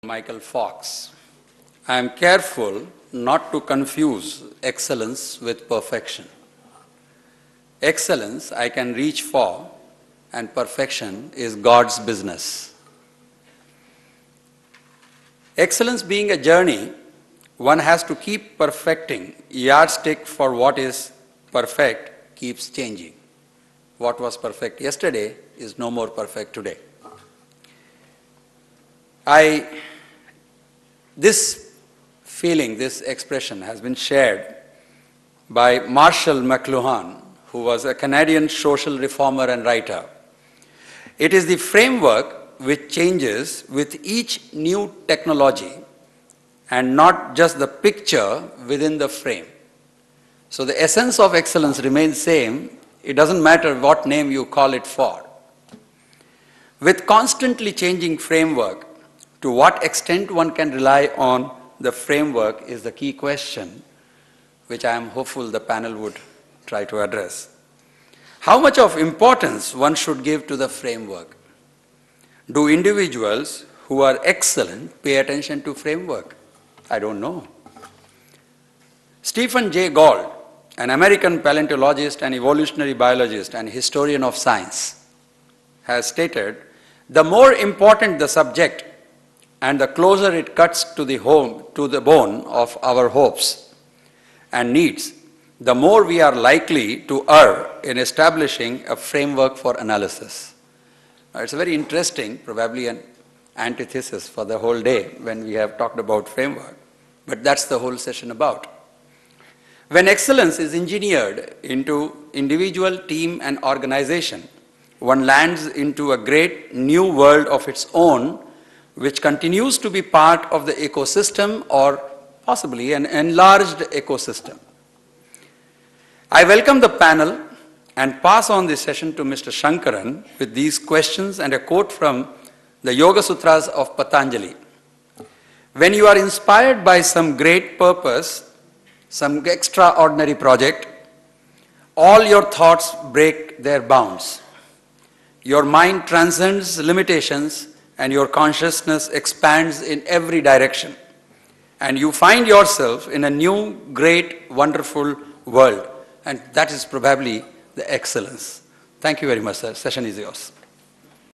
Michael Fox. I am careful not to confuse excellence with perfection. Excellence I can reach for, and perfection is God's business. Excellence being a journey, one has to keep perfecting. Yardstick for what is perfect keeps changing. What was perfect yesterday is no more perfect today. This feeling, this expression has been shared by Marshall McLuhan, who was a Canadian social reformer and writer. It is the framework which changes with each new technology and not just the picture within the frame. So the essence of excellence remains same. It doesn't matter what name you call it for. With constantly changing framework, to what extent one can rely on the framework is the key question, which I am hopeful the panel would try to address. How much of importance one should give to the framework? Do individuals who are excellent pay attention to framework? I don't know. Stephen Jay Gould, an American paleontologist and evolutionary biologist and historian of science, has stated, the more important the subject and the closer it cuts to the bone of our hopes and needs, the more we are likely to err in establishing a framework for analysis. It's a very interesting, probably an antithesis for the whole day when we have talked about framework, but that's the whole session about. When excellence is engineered into individual, team, and organization, one lands into a great new world of its own, which continues to be part of the ecosystem or possibly an enlarged ecosystem. I welcome the panel and pass on this session to Mr. Shankaran with these questions and a quote from the Yoga Sutras of Patanjali. When you are inspired by some great purpose, some extraordinary project, all your thoughts break their bounds. Your mind transcends limitations and your consciousness expands in every direction. And you find yourself in a new, great, wonderful world. And that is probably the excellence. Thank you very much, sir. Session is yours.